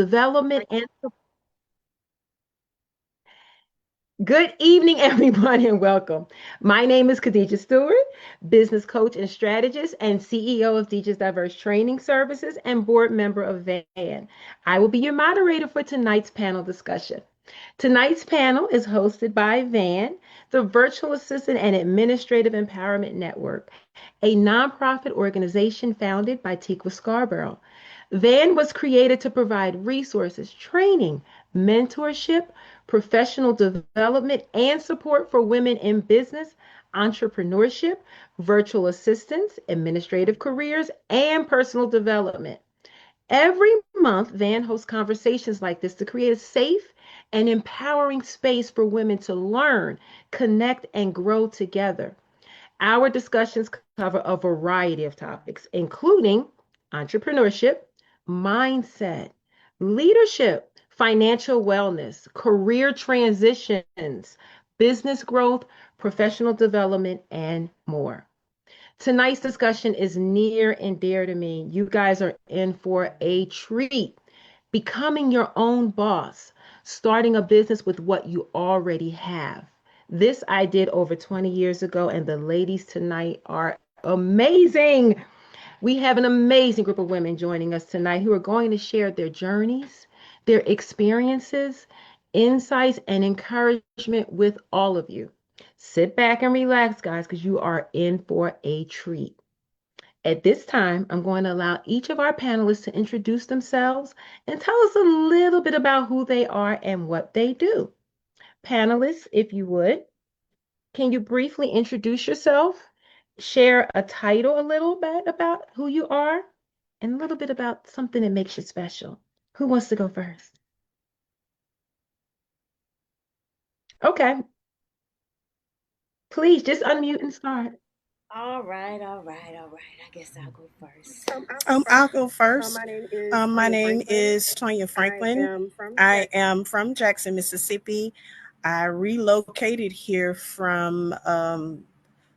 development and good evening, everyone, and welcome. My name is Khadija Stewart, business coach and strategist, and CEO of Deej's Diverse Training Services and board member of VAAEN. I will be your moderator for tonight's panel discussion. Tonight's panel is hosted by VAN, the Virtual Assistant and Administrative Empowerment Network, a nonprofit organization founded by Tikwa Scarborough. VAN was created to provide resources, training, mentorship, professional development, and support for women in business, entrepreneurship, virtual assistants, administrative careers, and personal development. Every month, Van hosts conversations like this to create a safe and empowering space for women to learn, connect, and grow together. Our discussions cover a variety of topics, including entrepreneurship, mindset, leadership, financial wellness, career transitions, business growth, professional development, and more. Tonight's discussion is near and dear to me. You guys are in for a treat. Becoming your own boss, starting a business with what you already have. This I did over 20 years ago, and the ladies tonight are amazing. We have an amazing group of women joining us tonight who are going to share their journeys, their experiences, insights, and encouragement with all of you. Sit back and relax, guys, because you are in for a treat. At this time, I'm going to allow each of our panelists to introduce themselves and tell us a little bit about who they are and what they do. Panelists, if you would, can you briefly introduce yourself, share a title a little bit about who you are, and a little bit about something that makes you special? Who wants to go first? Okay, please just unmute and start. All right. I guess I'll go first. I'll go first. My name is Tonya Franklin. I am from Jackson, Mississippi. I relocated here from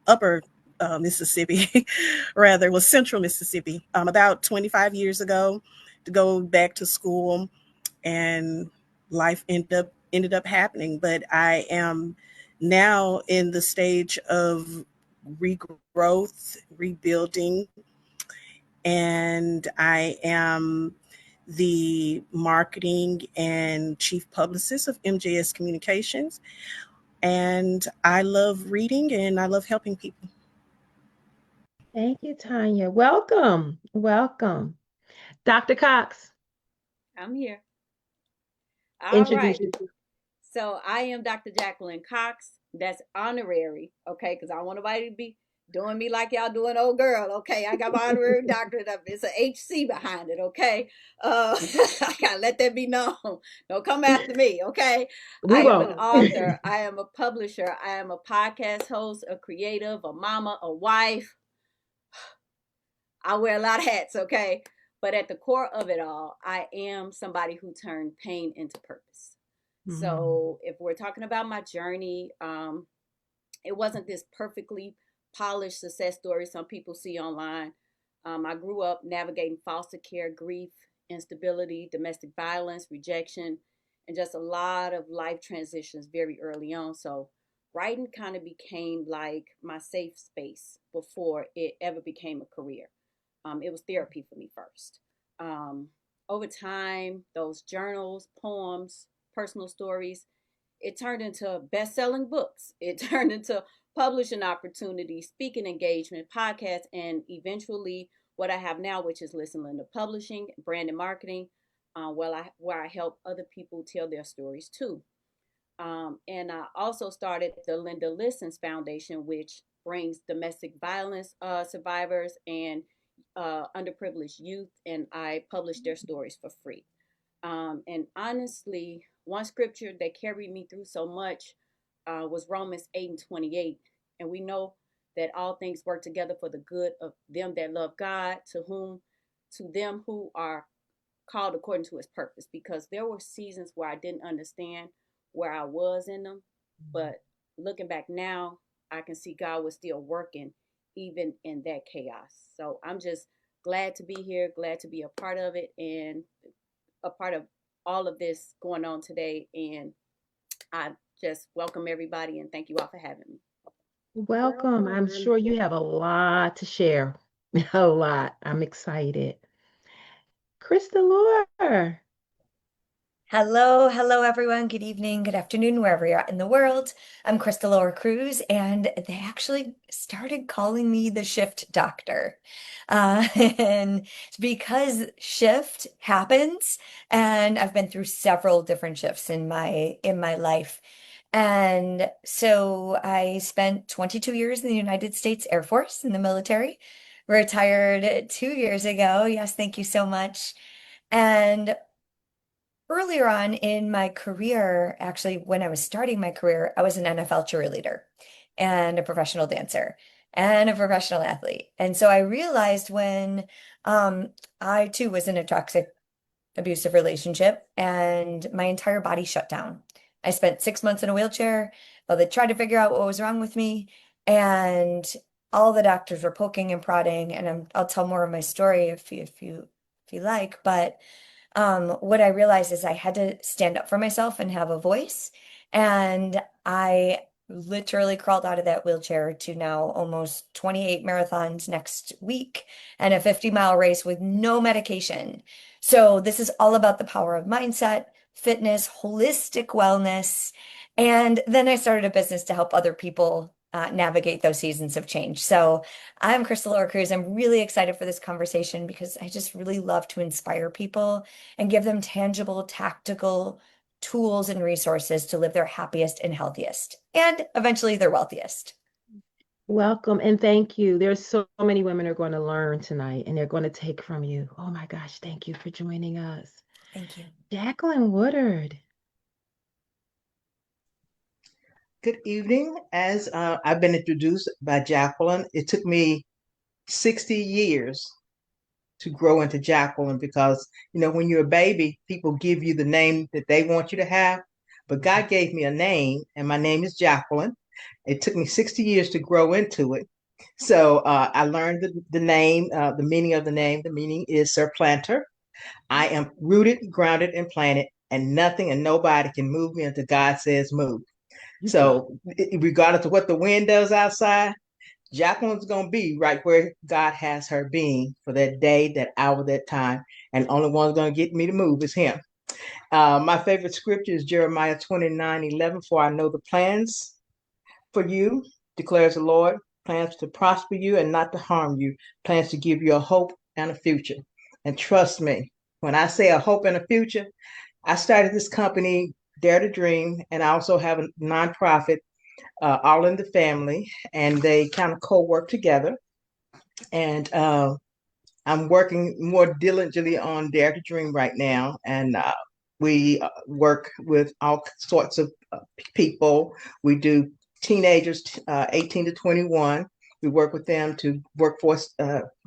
upper Mississippi, rather, was central Mississippi, about 25 years ago to go back to school, and life ended up happening. But I am now in the stage of regrowth, rebuilding, and I am the marketing and chief publicist of MJS Communications. And I love reading and I love helping people. Thank you, Tanya. Welcome. Welcome. Dr. Cox, I'm here. All introduce right. yourself. So I am Dr. Jacqueline Cox. That's honorary, okay? Because I don't want nobody to be doing me like y'all doing old girl, okay? I got my honorary doctorate up. It's a HC behind it, okay? I gotta let that be known. Don't come after me, okay? We I am an won't. author. I am a publisher. I am a podcast host, a creative, a mama, a wife. I wear a lot of hats, okay? But at the core of it all, I am somebody who turned pain into purpose. Mm, So if we're talking about my journey, it wasn't this perfectly polished success story some people see online. I grew up navigating foster care, grief, instability, domestic violence, rejection, and just a lot of life transitions very early on. So writing kind of became like my safe space before it ever became a career. It was therapy for me first. Um, Over time, those journals, poems, personal stories, it turned into best-selling books. It turned into publishing opportunities, speaking engagement, podcasts, and eventually what I have now, which is Listen Linda Publishing, brand and marketing, where I help other people tell their stories too. And I also started the Linda Listens Foundation, which brings domestic violence survivors and underprivileged youth, and I publish their stories for free. And honestly, one scripture that carried me through so much was Romans 8 and 28. And we know that all things work together for the good of them that love God, to them who are called according to his purpose. Because there were seasons where I didn't understand where I was in them. But looking back now, I can see God was still working even in that chaos. So I'm just glad to be here, glad to be a part of it, and a part of all of this going on today. And I just welcome everybody and thank you all for having me. Welcome. I'm sure you have a lot to share. A lot. I'm excited. Krista Lore. Hello, hello everyone. Good evening, good afternoon, wherever you're at in the world. I'm Krista Lower Cruz, and they actually started calling me the shift doctor. And it's because shift happens, and I've been through several different shifts in my life. And so I spent 22 years in the United States Air Force in the military, retired 2 years ago. Yes, thank you so much. And earlier on in my career, actually, when I was starting my career, I was an NFL cheerleader and a professional dancer and a professional athlete. And so I realized when I too was in a toxic, abusive relationship and my entire body shut down. I spent 6 months in a wheelchair while they tried to figure out what was wrong with me. And all the doctors were poking and prodding. And I'll tell more of my story if you like. But what I realized is I had to stand up for myself and have a voice. And I literally crawled out of that wheelchair to now almost 28 marathons next week and a 50-mile race with no medication. So this is all about the power of mindset, fitness, holistic wellness. And then I started a business to help other people navigate those seasons of change. So I'm Crystal Laura Cruz. I'm really excited for this conversation because I just really love to inspire people and give them tangible, tactical tools and resources to live their happiest and healthiest, and eventually their wealthiest. Welcome and thank you. There's so many women are going to learn tonight and they're going to take from you. Oh my gosh, thank you for joining us. Thank you. Jacqueline Woodard. Good evening. As I've been introduced by Jacqueline, it took me 60 years to grow into Jacqueline because, when you're a baby, people give you the name that they want you to have. But God gave me a name, and my name is Jacqueline. It took me 60 years to grow into it. So I learned the name, the meaning of the name. The meaning is Surplanter. I am rooted, grounded, and planted, and nothing and nobody can move me until God says move. So, regardless of what the wind does outside, Jacqueline's going to be right where God has her being for that day, that hour, that time. And the only one's going to get me to move is Him. My favorite scripture is Jeremiah 29:11. For I know the plans for you, declares the Lord, plans to prosper you and not to harm you, plans to give you a hope and a future. And trust me, when I say a hope and a future, I started this company, Dare to Dream, and I also have a nonprofit, All in the Family, and they kind of co-work together. And I'm working more diligently on Dare to Dream right now, and we work with all sorts of people. We do teenagers, 18 to 21. We work with them to workforce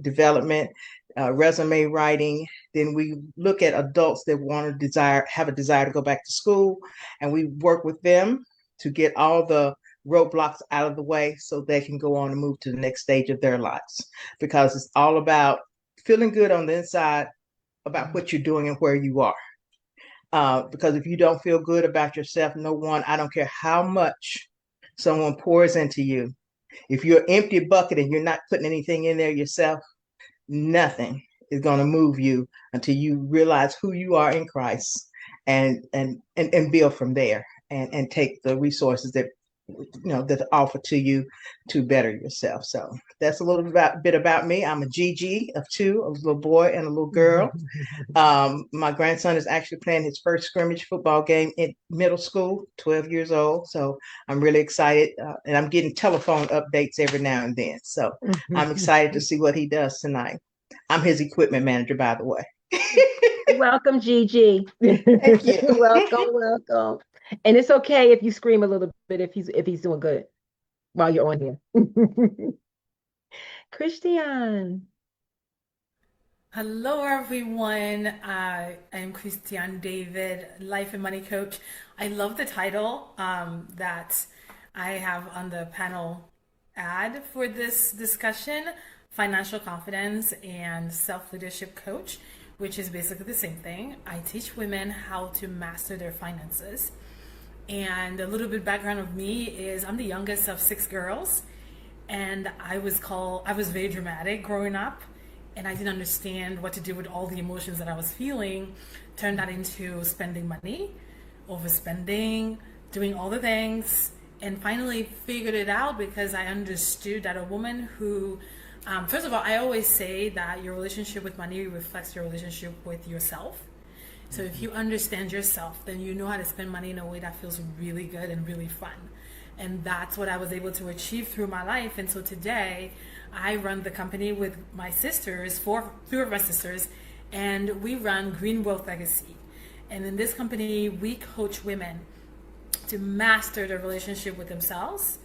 development, resume writing. Then we look at adults that have a desire to go back to school, and we work with them to get all the roadblocks out of the way so they can go on and move to the next stage of their lives. Because it's all about feeling good on the inside about what you're doing and where you are. Because if you don't feel good about yourself, I don't care how much someone pours into you. If you're an empty bucket and you're not putting anything in there yourself, nothing is going to move you until you realize who you are in Christ and build from there and take the resources that that offer to you to better yourself. So that's a little bit about me. I'm a GG of two, a little boy and a little girl. My grandson is actually playing his first scrimmage football game in middle school, 12 years old. So I'm really excited, and I'm getting telephone updates every now and then. So I'm excited to see what he does tonight. I'm his equipment manager, by the way. Welcome, Gigi. Thank you. Welcome. And it's okay if you scream a little bit if he's doing good while you're on here. Christian. Hello, everyone. I am Christian David, life and money coach. I love the title that I have on the panel ad for this discussion, financial confidence and self-leadership coach, which is basically the same thing. I teach women how to master their finances. And a little bit background of me is I'm the youngest of 6 girls, and I was very dramatic growing up, and I didn't understand what to do with all the emotions that I was feeling. Turned that into spending money, overspending, doing all the things, and finally figured it out because I understood that a woman who, first of all, I always say that your relationship with money reflects your relationship with yourself. So if you understand yourself, then you know how to spend money in a way that feels really good and really fun. And that's what I was able to achieve through my life. And so today, I run the company with my sisters, three of my sisters, and we run Green Wealth Legacy. And in this company, we coach women to master their relationship with themselves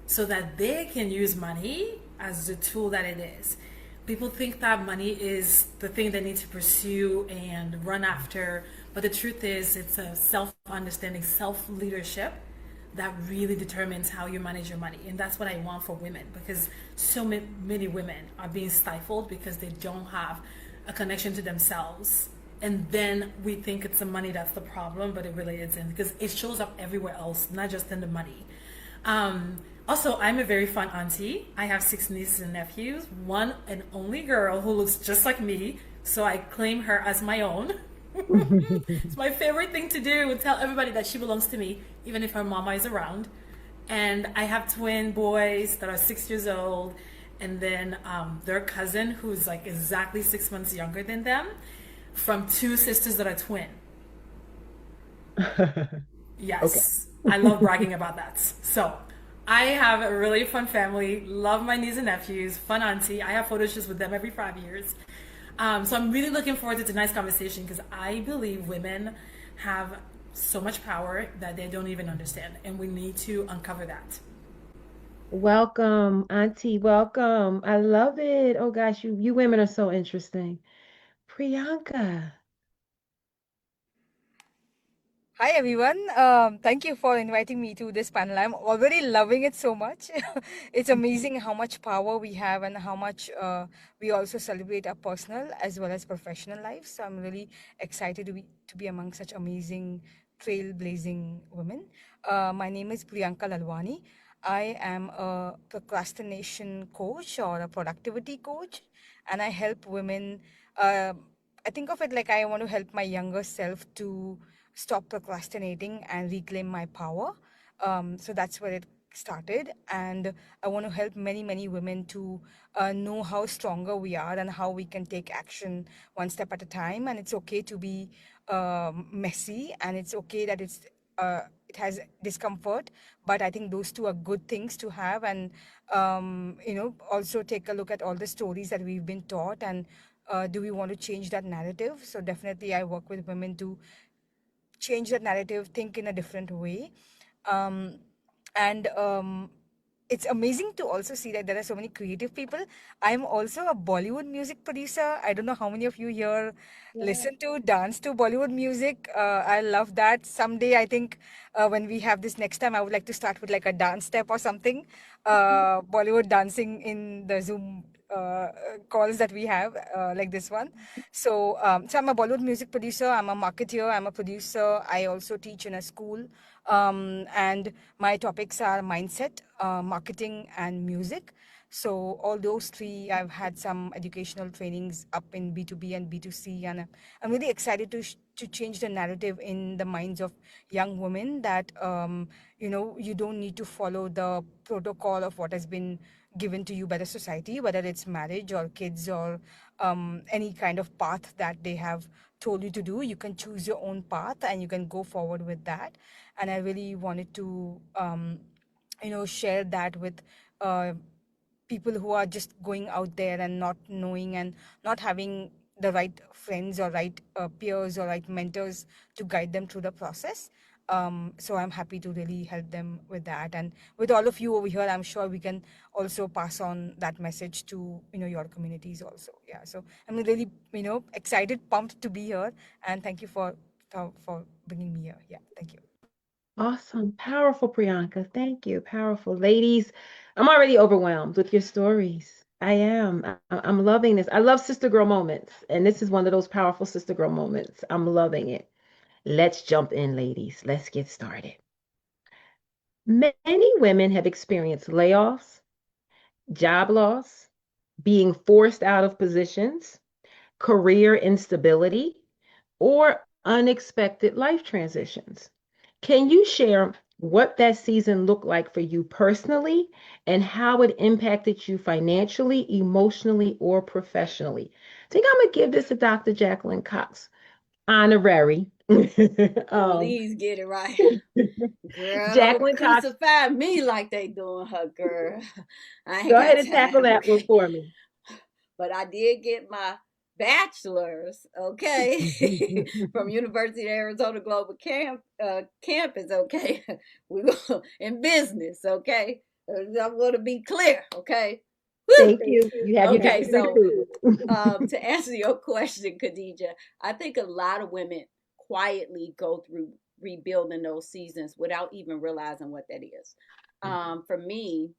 so that they can use money as the tool that it is. People think that money is the thing they need to pursue and run after, but the truth is it's a self-understanding, self-leadership that really determines how you manage your money. And that's what I want for women, because so many women are being stifled because they don't have a connection to themselves. And then we think it's the money that's the problem, but it really isn't, because it shows up everywhere else, not just in the money. Also, I'm a very fun auntie. I have 6 nieces and nephews, one and only girl who looks just like me, so I claim her as my own. It's my favorite thing to do, tell everybody that she belongs to me, even if her mama is around. And I have twin boys that are 6 years old, and then their cousin, who's like exactly 6 months younger than them, from 2 sisters that are twin. Yes, okay. I love bragging about that. So I have a really fun family, love my nieces and nephews, fun auntie. I have photo shoots with them every 5 years. So I'm really looking forward to tonight's conversation because I believe women have so much power that they don't even understand, and we need to uncover that. Welcome, Auntie. Welcome. I love it. Oh gosh, you women are so interesting. Priyanka. Hi everyone. Thank you for inviting me to this panel. I'm already loving it so much. It's amazing how much power we have and how much we also celebrate our personal as well as professional lives. So I'm really excited to be among such amazing trailblazing women. My name is Priyanka Lalwani. I am a procrastination coach or a productivity coach, and I help women. Uh, I think of it like I want to help my younger self to stop procrastinating and reclaim my power. So that's where it started. And I want to help many, many women to know how stronger we are and how we can take action one step at a time. And it's okay to be messy, and it's okay that it has discomfort, but I think those two are good things to have. And also take a look at all the stories that we've been taught, and do we want to change that narrative? So definitely I work with women to change that narrative, think in a different way. Um, and It's amazing to also see that there are so many creative people. I'm also a Bollywood music producer. I don't know how many of you here Yeah. listen to, dance to Bollywood music. I love that. Someday, I think when we have this next time, I would like to start with like a dance step or something. Bollywood dancing in the Zoom calls that we have, like this one. So I'm a Bollywood music producer. I'm a marketeer. I'm a producer. I also teach in a school. And my topics are mindset, marketing, and music. So all those three, I've had some educational trainings up in B2B and B2C, and I'm really excited to change the narrative in the minds of young women that you don't need to follow the protocol of what has been given to you by the society, whether it's marriage or kids or any kind of path that they have told you to do. You can choose your own path and you can go forward with that. And I really wanted to share that with uh, people who are just going out there and not knowing and not having the right friends or right peers or right mentors to guide them through the process. So I'm happy to really help them with that. And with all of you over here, I'm sure we can also pass on that message to your communities also. Yeah. So I'm really excited, pumped to be here, and thank you for bringing me here. Yeah. Thank you. Awesome. Powerful, Priyanka. Thank you. Powerful. Ladies, I'm already overwhelmed with your stories. I am. I'm loving this. I love sister girl moments, and this is one of those powerful sister girl moments. I'm loving it. Let's jump in, ladies. Let's get started. Many women have experienced layoffs, job loss, being forced out of positions, career instability, or unexpected life transitions. Can you share what that season looked like for you personally and how it impacted you financially, emotionally, or professionally? I think I'm going to give this to Dr. Jacqueline Cox, honorary. Please get it right. Girl, don't Jacqueline Cox, crucify me like they doing her, girl. I ain't go ahead got and tackle time. that one for me. But I did get my bachelor's, okay, from University of Arizona Global Campus, okay. We go in business, okay. I want to be clear, okay. Woo! Thank you. You have your Okay, degree so too. to answer your question, Khadija, I think a lot of women quietly go through rebuilding those seasons without even realizing what that is. For me,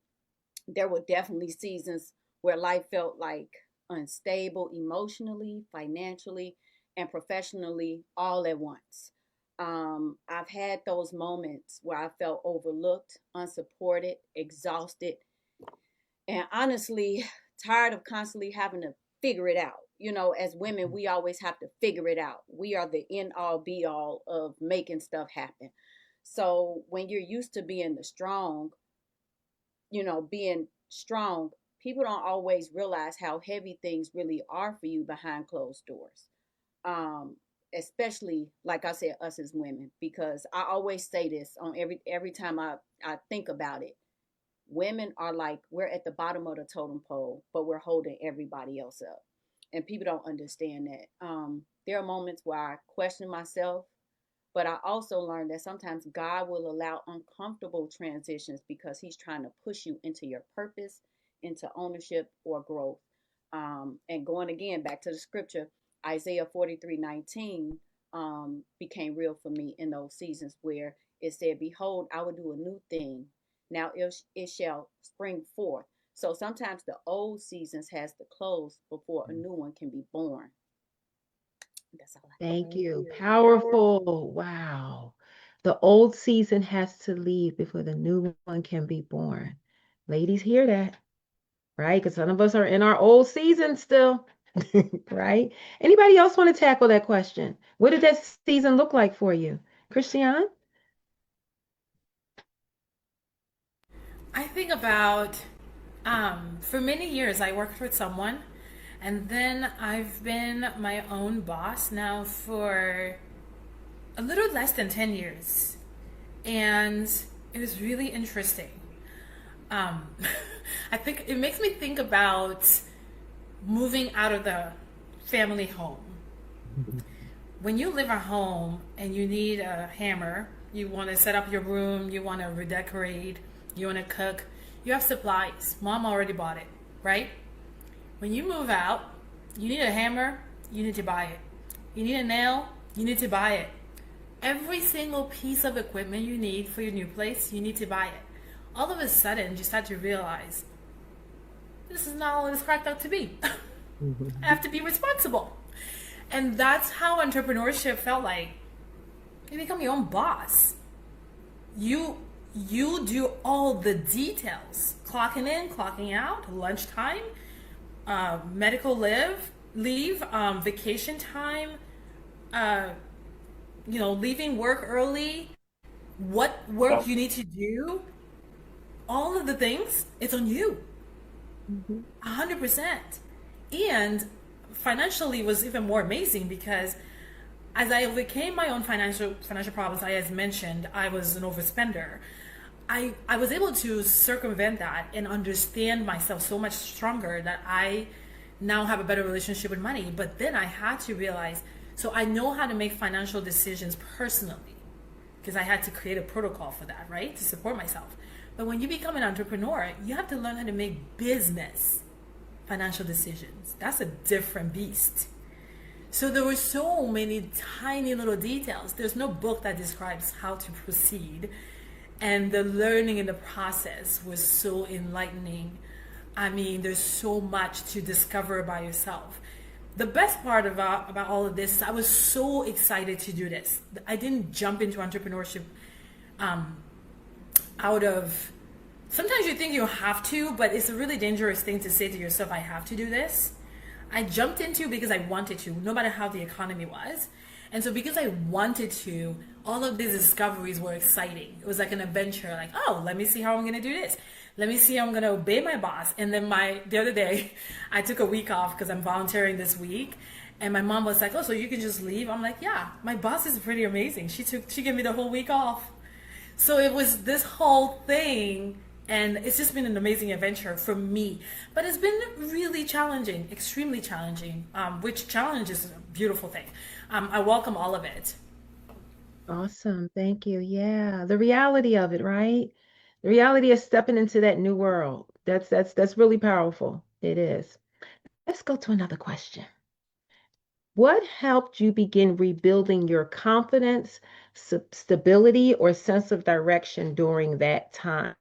there were definitely seasons where life felt like unstable emotionally, financially, and professionally all at once. I've had those moments where I felt overlooked, unsupported, exhausted, and honestly tired of constantly having to figure it out. You know, as women, we always have to figure it out. We are the end all be all of making stuff happen. So when you're used to being the strong, being strong, people don't always realize how heavy things really are for you behind closed doors. Um, Especially like I said, us as women, because I always say this on every time I think about it. Women are like we're at the bottom of the totem pole, but we're holding everybody else up, and people don't understand that. There are moments where I question myself, but I also learned that sometimes God will allow uncomfortable transitions because He's trying to push you into your purpose, into ownership or growth. And going again back to the scripture, Isaiah 43:19 became real for me in those seasons where it said, "Behold, I will do a new thing. Now it shall spring forth." So sometimes the old seasons has to close before a new one can be born. That's all I got. Thank you. Powerful. Wow. The old season has to leave before the new one can be born. Ladies, hear that, right? Because some of us are in our old season still, right? Anybody else want to tackle that question? What did that season look like for you? Christian? I think about, for many years, I worked with someone, and then I've been my own boss now for a little less than 10 years. And it was really interesting. Um, I think it makes me think about moving out of the family home. When you live at home and you need a hammer, you want to set up your room, you want to redecorate, you want to cook, you have supplies. Mom already bought it, right? When you move out, you need a hammer, you need to buy it. You need a nail, you need to buy it. Every single piece of equipment you need for your new place, you need to buy it. All of a sudden, you start to realize this is not all it's cracked out to be. I have to be responsible. And that's how entrepreneurship felt like. You become your own boss. You do all the details. Clocking in, clocking out, lunchtime, medical leave, vacation time, leaving work early, what work you need to do, all of the things, it's on you. 100%. And financially was even more amazing because as I overcame my own financial problems, as mentioned, I was an overspender. I was able to circumvent that and understand myself so much stronger that I now have a better relationship with money. But then I had to realize, so I know how to make financial decisions personally because I had to create a protocol for that, right? To support myself. But when you become an entrepreneur, you have to learn how to make business financial decisions. That's a different beast. So there were so many tiny little details. There's no book that describes how to proceed. And the learning in the process was so enlightening. I mean, there's so much to discover about yourself. The best part about all of this is I was so excited to do this. I didn't jump into entrepreneurship um, out of, sometimes you think you have to, but it's a really dangerous thing to say to yourself, I have to do this. I jumped into because I wanted to, no matter how the economy was. And so because I wanted to, all of these discoveries were exciting. It was like an adventure, like, oh, let me see how I'm going to do this. Let me see how I'm going to obey my boss. And then the other day, I took a week off because I'm volunteering this week. And my mom was like, oh, so you can just leave? I'm like, yeah, my boss is pretty amazing. She gave me the whole week off. So it was this whole thing, and it's just been an amazing adventure for me. But it's been really challenging, extremely challenging, which challenge is a beautiful thing. I welcome all of it. Awesome. Thank you. Yeah. The reality of it, right? The reality of stepping into that new world. That's really powerful. It is. Let's go to another question. What helped you begin rebuilding your confidence, stability, or sense of direction during that time?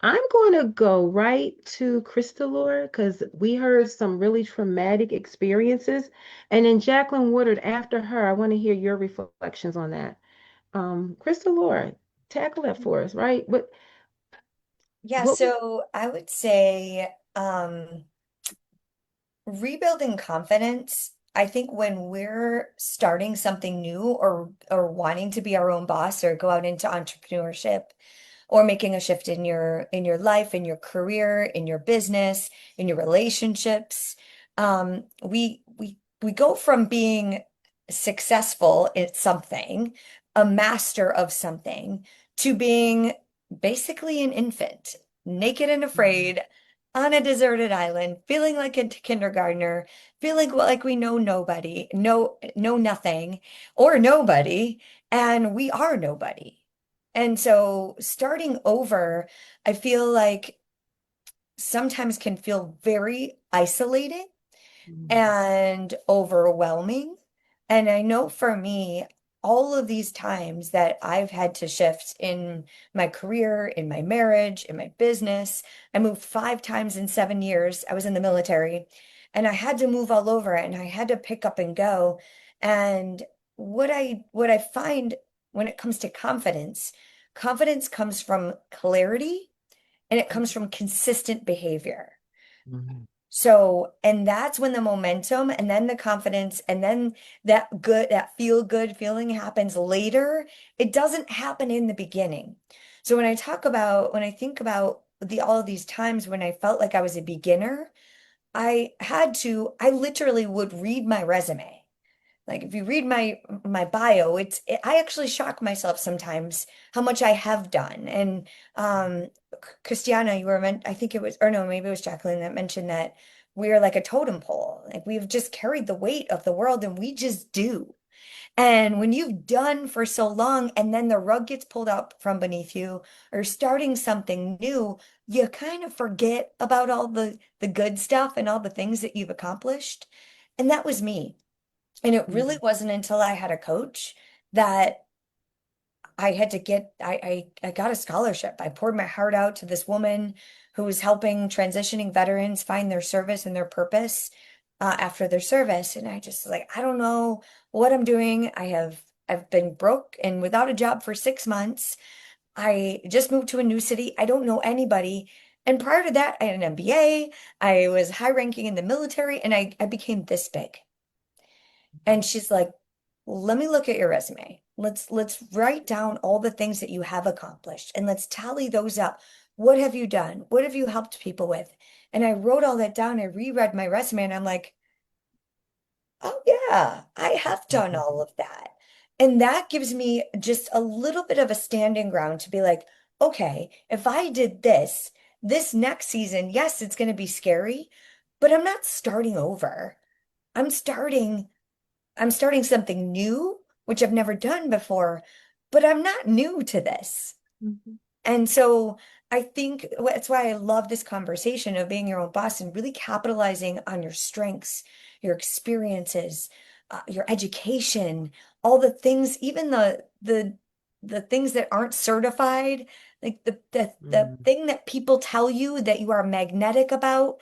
I'm going to go right to Crystalor because we heard some really traumatic experiences. And then Jacqueline Woodard, after her, I want to hear your reflections on that. Crystalor, tackle that for us, right? Yeah, What was so I would say rebuilding confidence, I think when we're starting something new or wanting to be our own boss or go out into entrepreneurship or making a shift in your life, in your career, in your business, in your relationships, we go from being successful at something, a master of something, to being basically an infant, naked and afraid on a deserted island, feeling like a kindergartner, feeling like we know nobody, know nothing or nobody, and we are nobody. And so starting over, I feel like sometimes can feel very isolating Mhm. and overwhelming. And I know for me, all of these times that I've had to shift in my career, in my marriage, in my business, I moved 5 times in 7 years. I was in the military and I had to move all over and I had to pick up and go. And what I find when it comes to confidence, confidence comes from clarity and it comes from consistent behavior. Mhm. So, and that's when the momentum and then the confidence and then that feel good feeling happens later. It doesn't happen in the beginning. So when I think about all of these times when I felt like I was a beginner, I literally would read my resume. Like if you read my bio, I actually shock myself sometimes how much I have done. And Christiana, you were meant, I think it was, or no, maybe it was Jacqueline that mentioned that we're like a totem pole. Like we've just carried the weight of the world and we just do. And when you've done for so long and then the rug gets pulled out from beneath you or starting something new, you kind of forget about all the good stuff and all the things that you've accomplished. And that was me. And it really Mhm. wasn't until I had a coach that I had to I got a scholarship. I poured my heart out to this woman who was helping transitioning veterans find their service and their purpose after their service. And I just like, I don't know what I'm doing. I've been broke and without a job for 6 months. I just moved to a new city. I don't know anybody. And prior to that, I had an MBA. I was high ranking in the military and I became this big. And she's like, let me look at your resume. Let's write down all the things that you have accomplished and let's tally those up. What have you done? What have you helped people with? And I wrote all that down. I reread my resume and I'm like, oh yeah, I have done all of that. And that gives me just a little bit of a standing ground to be like, okay, if I did this next season, yes, it's going to be scary, but I'm not starting over. I'm starting I'm starting something new, which I've never done before, but I'm not new to this. Mhm. And so I think that's why I love this conversation of being your own boss and really capitalizing on your strengths, your experiences, your education, all the things, even the things that aren't certified Like the thing that people tell you that you are magnetic about,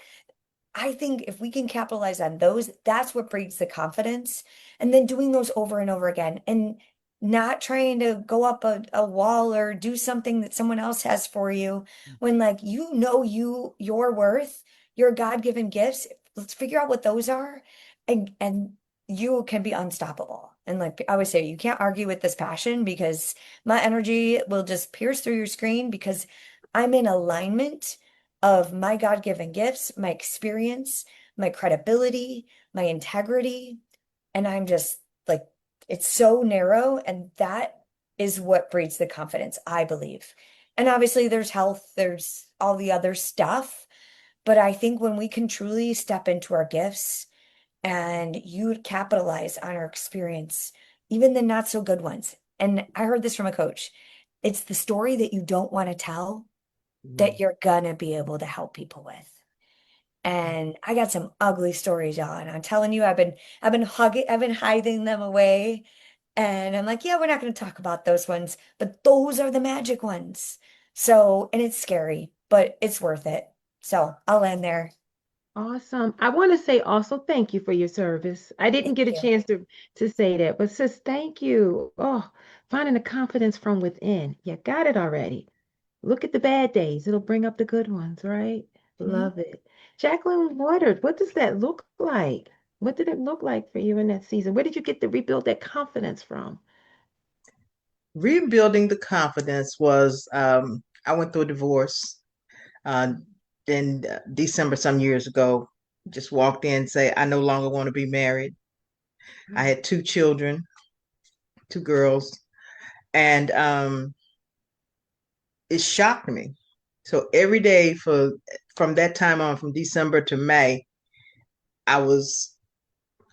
I think if we can capitalize on those, that's what breeds the confidence. And then doing those over and over again and not trying to go up a wall or do something that someone else has for you when like your worth, your God-given gifts. Let's figure out what those are and you can be unstoppable. And like I would say, you can't argue with this passion because my energy will just pierce through your screen because I'm in alignment of my God-given gifts, my experience, my credibility, my integrity. And I'm just like, it's so narrow. And that is what breeds the confidence, I believe. And obviously, there's health, there's all the other stuff. But I think when we can truly step into our gifts and you capitalize on our experience, even the not so good ones. And I heard this from a coach. It's the story that you don't want to tell that you're gonna be able to help people with. And I got some ugly stories, y'all. And I'm telling you, I've been hiding them away. And I'm like, yeah, we're not gonna talk about those ones, but those are the magic ones. So, and it's scary, but it's worth it. So I'll end there. Awesome. I want to say also thank you for your service. I didn't Thank get a you. chance to say that, but sis, thank you. Oh, finding the confidence from within. You got it already. Look at the bad days. It'll bring up the good ones, right? Mhm. Love it. Jacqueline Waters, what does that look like? What did it look like for you in that season? Where did you get to rebuild that confidence from? Rebuilding the confidence was I went through a divorce uh, in December some years ago. Just walked in and say I no longer want to be married. I Mm, had two children, two girls, and it shocked me. So every day from that time on, from December to May, I was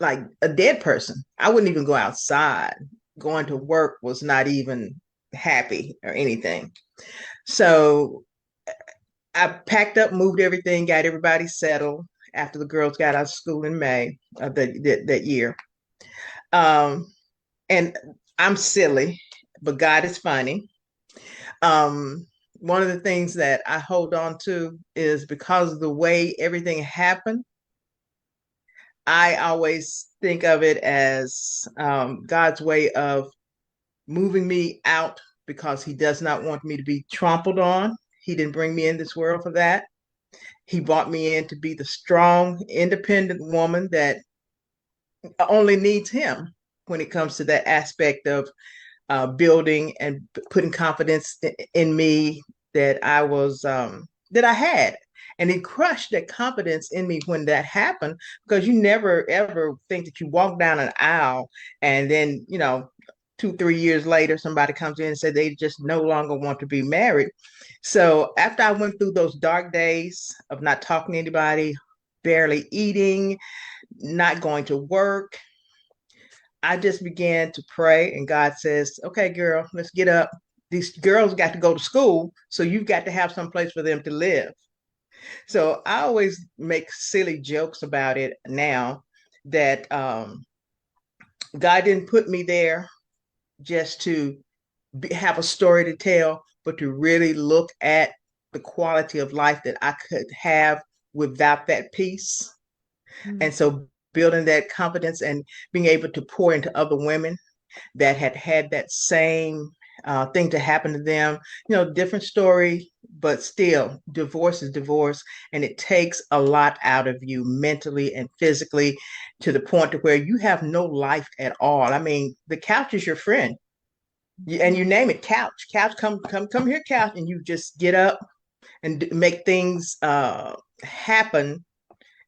like a dead person. I wouldn't even go outside. Going to work was not even happy or anything. So I packed up, moved everything, got everybody settled after the girls got out of school in May of that year. Um, and I'm silly, but God is funny. One of the things that I hold on to is because of the way everything happened, I always think of it as God's way of moving me out because He does not want me to be trampled on. He didn't bring me in this world for that. He brought me in to be the strong, independent woman that only needs Him when it comes to that aspect of building and putting confidence in me that I had. And it crushed that confidence in me when that happened because you never ever think that you walk down an aisle and then, 2, 3 years later, somebody comes in and says they just no longer want to be married. So after I went through those dark days of not talking to anybody, barely eating, not going to work, I just began to pray, and God says, "Okay, girl, let's get up. These girls got to go to school, so you've got to have some place for them to live." So I always make silly jokes about it now that God didn't put me there just to have a story to tell, but to really look at the quality of life that I could have without that peace. mm, And so building that confidence and being able to pour into other women that had had that same thing to happen to them. Different story, but still, divorce is divorce, and it takes a lot out of you mentally and physically to the point to where you have no life at all. I mean, the couch is your friend, and you name it, couch, couch, come here, couch, and you just get up and make things happen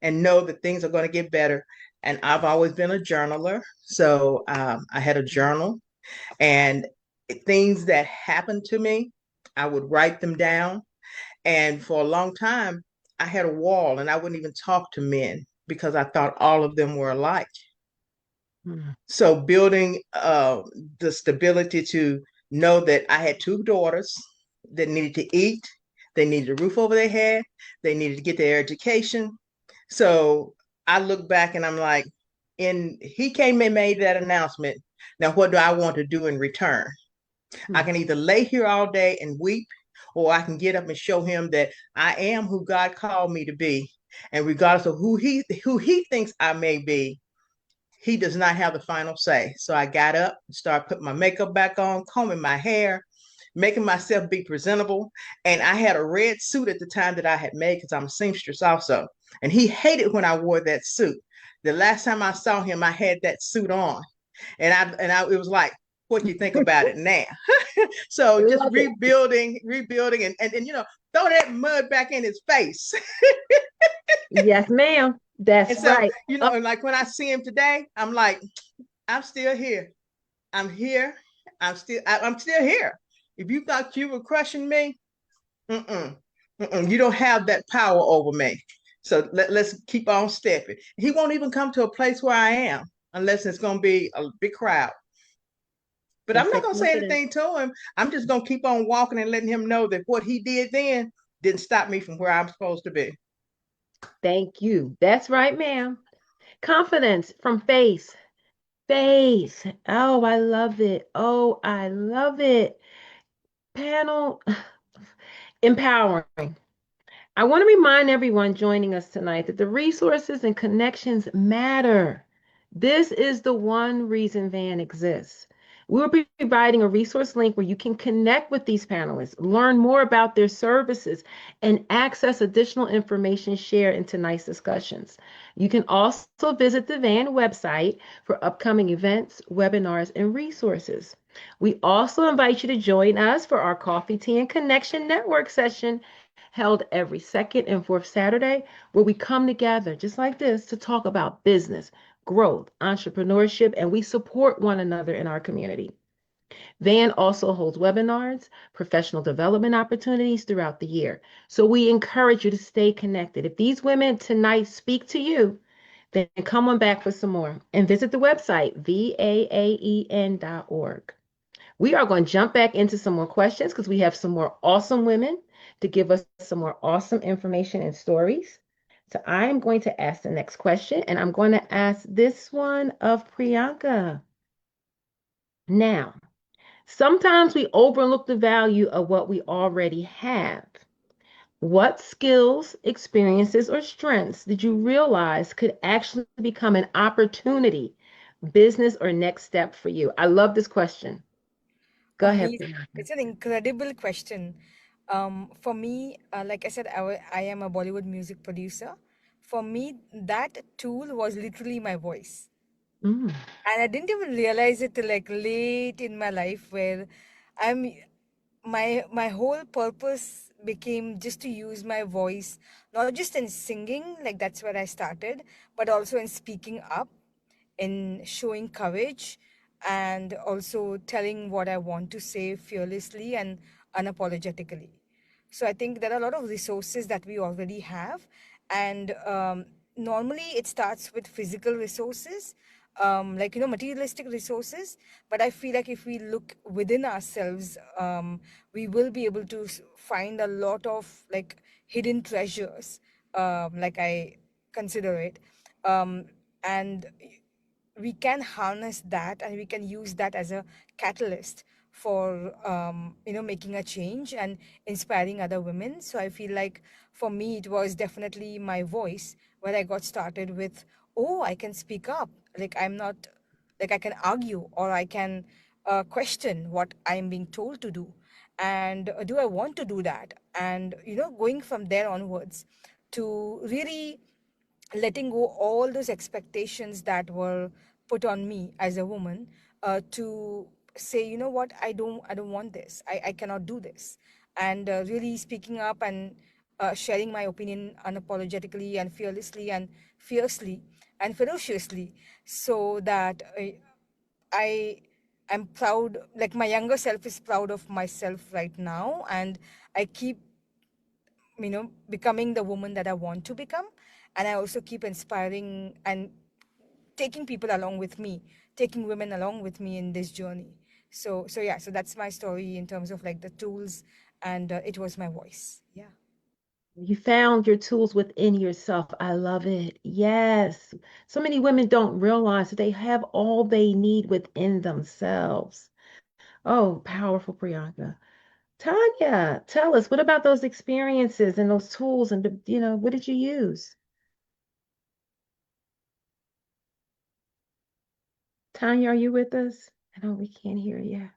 and know that things are going to get better. And I've always been a journaler, so I had a journal and things that happened to me, I would write them down. And for a long time, I had a wall and I wouldn't even talk to men because I thought all of them were alike. mm, So building the stability to know that I had two daughters that needed to eat, they needed a roof over their head, they needed to get their education. So I look back and I'm like, and he came and made that announcement. Now, what do I want to do in return? I mm, can either lay here all day and weep, or I can get up and show him that I am who God called me to be. And regardless of who he thinks I may be, he does not have the final say. So I got up and started putting my makeup back on, combing my hair, making myself be presentable. And I had a red suit at the time that I had made because I'm a seamstress also. And he hated when I wore that suit. The last time I saw him, I had that suit on. It was like, what do you think about it now? So just Love it. rebuilding, and throw that mud back in his face. Yes, ma'am. And That's so, right. and like when I see him today, I'm like, I'm still here. I'm here. I'm still here. If you thought you were crushing me, mm-mm, you don't have that power over me. So let's keep on stepping. He won't even come to a place where I am unless it's going to be a big crowd. But I'm That's not that going to say confidence. anything to him. I'm just going to keep on walking and letting him know that what he did then didn't stop me from where I'm supposed to be. Thank you. That's right, ma'am. Confidence from face. Face. Oh, I love it. Oh, I love it. Panel empowering. I want to remind everyone joining us tonight that the resources and connections matter. This is the one reason VAAEN exists. We'll be providing a resource link where you can connect with these panelists, learn more about their services, and access additional information shared in tonight's discussions. You can also visit the VAAEN website for upcoming events, webinars, and resources. We also invite you to join us for our Coffee, Tea, and Connection Network session held every second and fourth Saturday, where we come together just like this to talk about business, growth, entrepreneurship, and we support one another in our community. VAAEN also holds webinars, professional development opportunities throughout the year. So we encourage you to stay connected. If these women tonight speak to you, then come on back for some more and visit the website, VAAEN.org. We are going to jump back into some more questions because we have some more awesome women to give us some more awesome information and stories. So I am going to ask the next question, and I'm going to ask this one of Priyanka. Now, sometimes we overlook the value of what we already have. What skills, experiences, or strengths did you realize could actually become an opportunity, business, or next step for you? I love this question. Go ahead, Amazing. Priyanka. It's an incredible question. For me, like I said, I am a Bollywood music producer. For me, that tool was literally my voice. Mm. And I didn't even realize it till like late in my life where I'm my whole purpose became just to use my voice, not just in singing, like that's where I started, but also in speaking up, in showing courage, and also telling what I want to say fearlessly and unapologetically. So I think there are a lot of resources that we already have, and normally it starts with physical resources, like materialistic resources. But I feel like if we look within ourselves, we will be able to find a lot of like hidden treasures, like I consider it, and we can harness that and we can use that as a catalyst for making a change and inspiring other women. So I feel like for me it was definitely my voice where I got started with, oh, I can speak up, like I'm not, like I can argue or I can question what I'm being told to do, and do I want to do that, and going from there onwards to really letting go all those expectations that were put on me as a woman, to say, you know what, I don't want this, I cannot do this, and really speaking up and sharing my opinion unapologetically and fearlessly and fiercely and ferociously, so that I am proud, like my younger self is proud of myself right now, and I keep becoming the woman that I want to become. And I also keep inspiring and taking people along with me, taking women along with me in this journey. So yeah, so that's my story in terms of like the tools, and it was my voice. Yeah. You found your tools within yourself. I love it. Yes. So many women don't realize that they have all they need within themselves. Oh, powerful, Priyanka. Tanya, tell us, what about those experiences and those tools and what did you use? Tanya, are you with us? I know we can't hear you.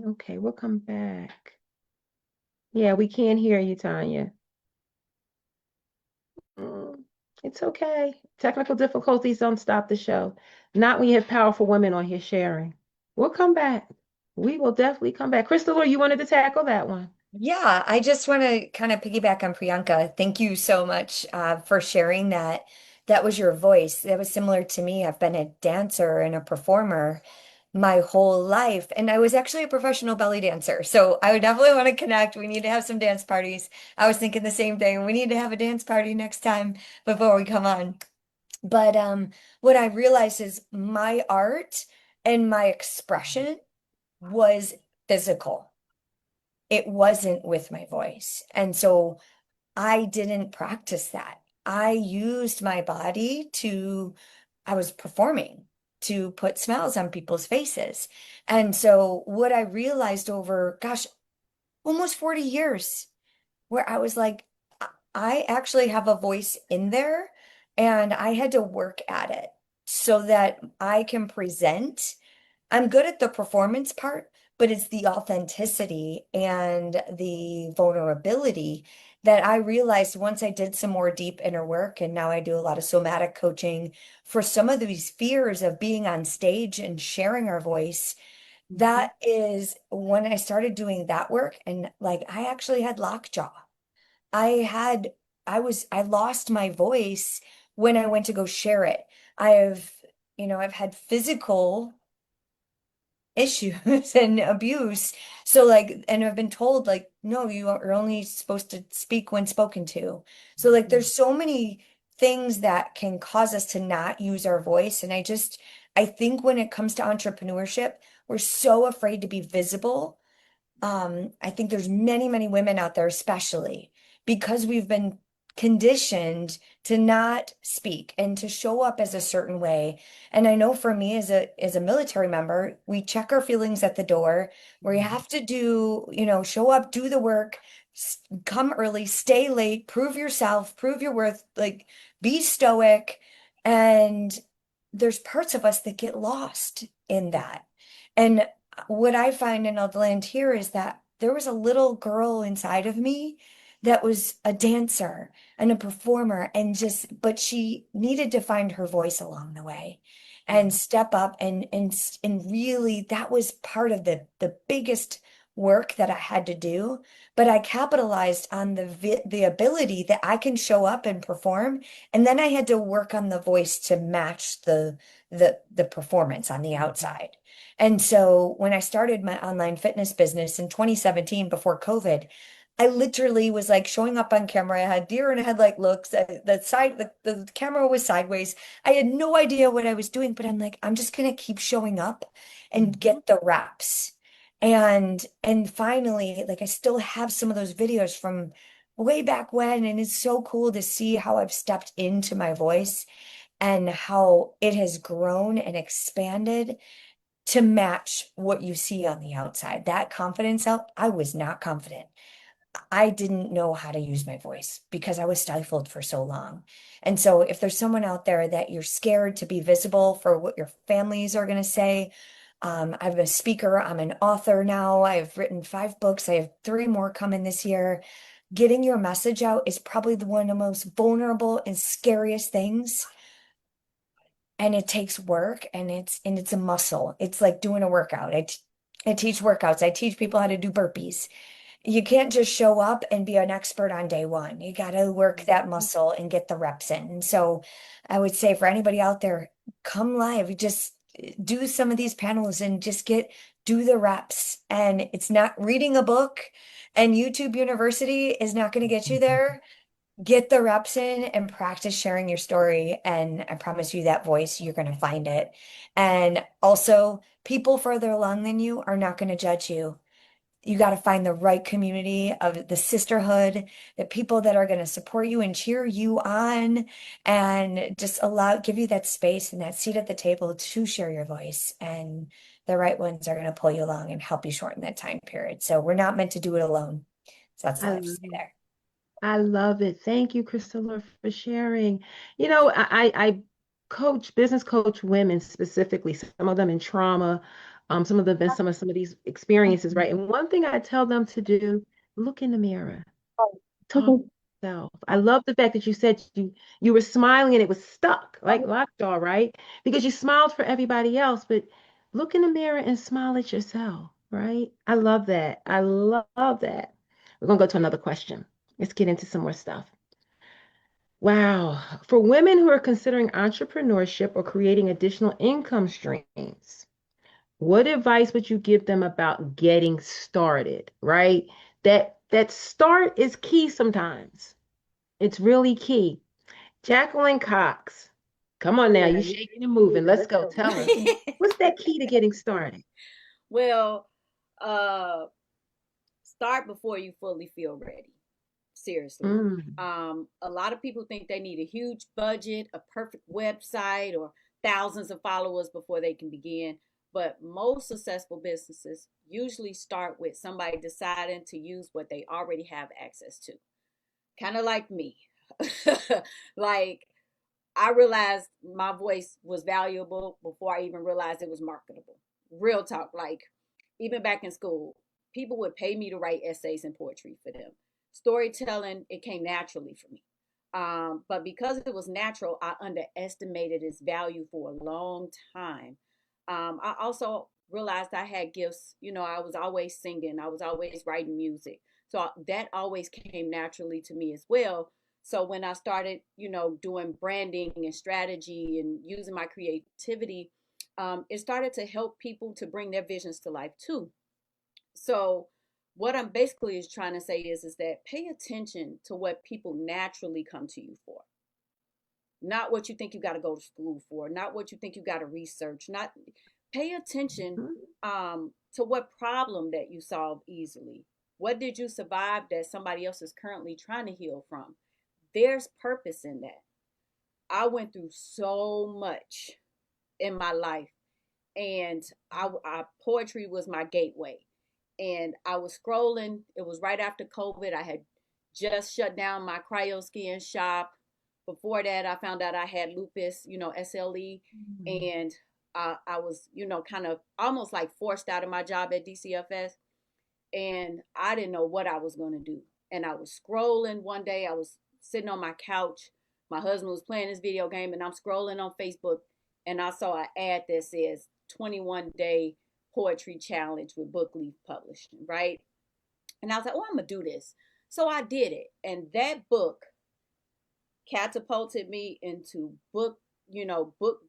Okay, we'll come back. Yeah, we can't hear you, Tanya. Mm, it's okay. Technical difficulties don't stop the show. Not when you have powerful women on here sharing. We'll come back. We will definitely come back. Crystal, you wanted to tackle that one. Yeah, I just want to kind of piggyback on Priyanka. Thank you so much for sharing that. That was your voice. That was similar to me. I've been a dancer and a performer my whole life, and I was actually a professional belly dancer. So I would definitely want to connect. We need to have some dance parties. I was thinking the same thing. We need to have a dance party next time before we come on. But what I realized is my art and my expression was physical. It wasn't with my voice. And so I didn't practice that. I used my body I was performing to put smiles on people's faces. And so what I realized over, gosh, almost 40 years, where I was like, I actually have a voice in there and I had to work at it so that I can present. I'm good at the performance part, but it's the authenticity and the vulnerability that I realized once I did some more deep inner work. And now I do a lot of somatic coaching for some of these fears of being on stage and sharing our voice. That is when I started doing that work. And like, I actually had lockjaw. I had, I lost my voice when I went to go share it. I've, I've had physical issues and abuse. So like, and I've been told like, no, you're only supposed to speak when spoken to. So like, there's so many things that can cause us to not use our voice. And I think when it comes to entrepreneurship, we're so afraid to be visible. I think there's many, many women out there, especially because we've been conditioned to not speak and to show up as a certain way. And I know for me as a military member, we check our feelings at the door where you have to do, show up, do the work, come early, stay late, prove yourself, prove your worth, like be stoic. And there's parts of us that get lost in that. And what I find, and I'll land here, is that there was a little girl inside of me that was a dancer and a performer but she needed to find her voice along the way and step up and really that was part of the biggest work that I had to do. But I capitalized on the ability that I can show up and perform, and then I had to work on the voice to match the performance on the outside. And so when I started my online fitness business in 2017 before COVID, I literally was like showing up on camera. I had deer in headlight looks. The camera was sideways. I had no idea what I was doing, but I'm like, I'm just gonna keep showing up and get the reps. And finally, like I still have some of those videos from way back when, and it's so cool to see how I've stepped into my voice and how it has grown and expanded to match what you see on the outside. That confidence out, I was not confident. I didn't know how to use my voice because I was stifled for so long. And so if there's someone out there that you're scared to be visible for what your families are going to say, I'm a speaker, I'm an author now. I've written 5 books. I have 3 more coming this year. Getting your message out is probably one of the most vulnerable and scariest things, and it takes work, and it's a muscle. It's like doing a workout. I teach workouts. I teach people how to do burpees. You can't just show up and be an expert on day one. You got to work that muscle and get the reps in. And so I would say for anybody out there, come live, just do some of these panels and just do the reps. And it's not reading a book, and YouTube University is not going to get you there. Get the reps in and practice sharing your story. And I promise you that voice, you're going to find it. And also, people further along than you are not going to judge you. You got to find the right community of the sisterhood, the people that are going to support you and cheer you on and just give you that space and that seat at the table to share your voice. And the right ones are going to pull you along and help you shorten that time period. So we're not meant to do it alone. So that's all I I have to love say it. there. I love it. Thank you, Crystal, for sharing. You know, I coach, business coach women specifically, some of them in trauma, some of them in some of these experiences, right? And one thing I tell them to do, look in the mirror, talk to yourself. I love the fact that you said you were smiling and it was stuck, like lockjaw, right? Because you smiled for everybody else, but look in the mirror and smile at yourself, right? I love that. I love that. We're gonna go to another question. Let's get into some more stuff. Wow. For women who are considering entrepreneurship or creating additional income streams, what advice would you give them about getting started, right? That start is key sometimes. It's really key. Jacqueline Cox, come on now, you shaking and moving. Let's go. Tell us. What's that key to getting started? Well, uh, start before you fully feel ready. Seriously. Mm, A lot of people think they need a huge budget, a perfect website, or thousands of followers before they can begin. But most successful businesses usually start with somebody deciding to use what they already have access to. Kind of like me. Like, I realized my voice was valuable before I even realized it was marketable. Real talk. Like, even back in school, people would pay me to write essays and poetry for them. Storytelling, it came naturally for me. But because it was natural, I underestimated its value for a long time. I also realized I had gifts. You know, I was always singing, I was always writing music. So that always came naturally to me as well. So when I started, doing branding and strategy and using my creativity, it started to help people to bring their visions to life too. So what I'm basically is trying to say is that pay attention to what people naturally come to you for. Not what you think you got to go to school for, not what you think you got to research, not pay attention mhm, to what problem that you solve easily. What did you survive that somebody else is currently trying to heal from? There's purpose in that. I went through so much in my life, and poetry was my gateway. And I was scrolling. It was right after COVID. I had just shut down my cryo skin shop. Before that, I found out I had lupus, SLE, mm, and I was, kind of almost like forced out of my job at DCFS, and I didn't know what I was going to do. And I was scrolling one day. I was sitting on my couch. My husband was playing his video game, and I'm scrolling on Facebook, and I saw an ad that says 21-day poetry challenge with Book Leaf Publishing, right? And I was like, oh, I'm going to do this. So I did it. And that book catapulted me into book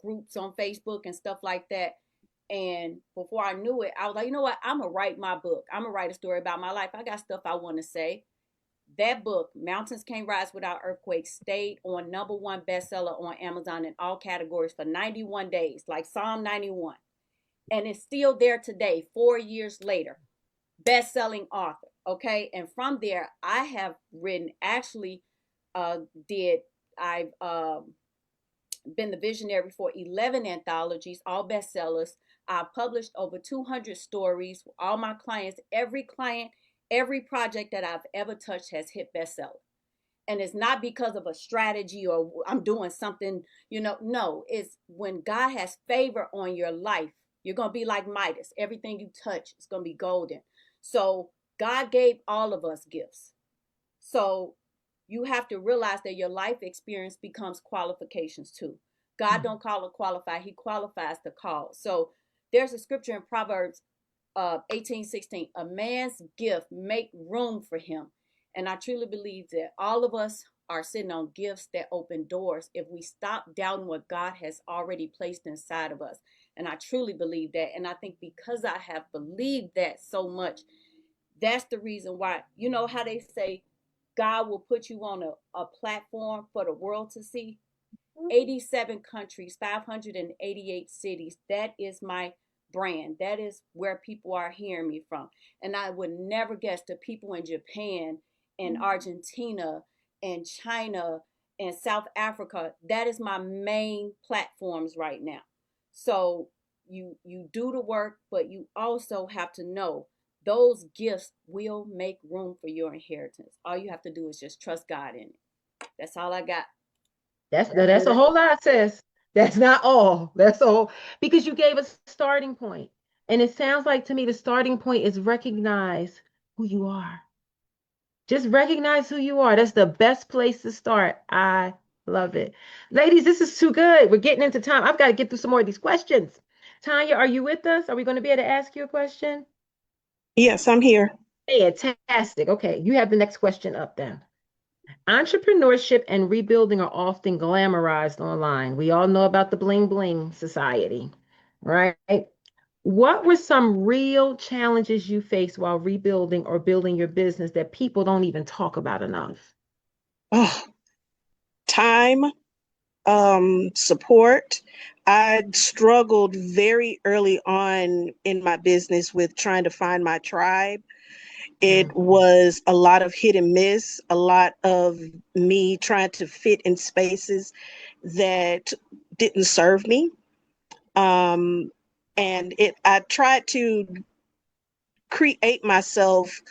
groups on Facebook and stuff like that. And before I knew it, I was like, you know what? I'm going to write my book. I'm going to write a story about my life. I got stuff I want to say. That book, Mountains Can't Rise Without Earthquakes, stayed on #1 bestseller on Amazon in all categories for 91 days, like Psalm 91. And it's still there today, 4 years later. Best-selling author. Okay. And from there, I have written, actually, did I've been the visionary for 11 anthologies, all bestsellers. I've published over 200 stories. All my clients, every project that I've ever touched has hit bestseller. And it's not because of a strategy or I'm doing something, no, it's when God has favor on your life, you're going to be like Midas. Everything you touch is going to be golden. So God gave all of us gifts. So you have to realize that your life experience becomes qualifications too. God mm. don't call or qualify, he qualifies the call. So there's a scripture in Proverbs 18:16. A man's gift make room for him. And I truly believe that all of us are sitting on gifts that open doors if we stop doubting what God has already placed inside of us. And I truly believe that. And I think because I have believed that so much, that's the reason why, you know how they say God will put you on a platform for the world to see? 87 countries, 588 cities. That is my brand. That is where people are hearing me from. And I would never guess the people in Japan and Argentina and China and South Africa, that is my main platforms right now. So you do the work, but you also have to know those gifts will make room for your inheritance. All you have to do is just trust God in it. That's all I got. That's a whole lot, sis. That's not all. That's all because you gave a starting point. And it sounds like to me the starting point is recognize who you are. Just recognize who you are. That's the best place to start. I love it. Ladies, this is too good. We're getting into time. I've got to get through some more of these questions. Tanya, are you with us? Are we going to be able to ask you a question? Yes, I'm here. Fantastic. Okay, you have the next question up then. Entrepreneurship and rebuilding are often glamorized online. We all know about the bling bling society, right? What were some real challenges you faced while rebuilding or building your business that people don't even talk about enough? Oh, time, support. I struggled very early on in my business with trying to find my tribe. It Mhm. was a lot of hit and miss, a lot of me trying to fit in spaces that didn't serve me. Um, and I tried to create myself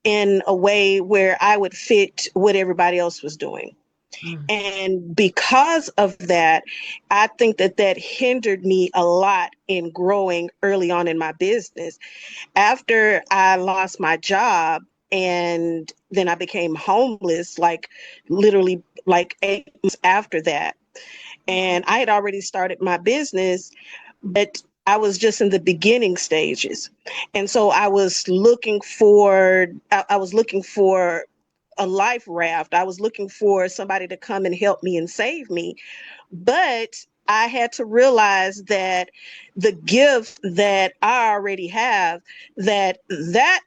in a way where I would fit what everybody else was doing. Mm. And because of that, I think that hindered me a lot in growing early on in my business. After I lost my job and then I became homeless, like literally like 8 months after that. And I had already started my business, but I was just in the beginning stages. And so I was looking for a life raft. I was looking for somebody to come and help me and save me. But I had to realize that the gift that I already have, that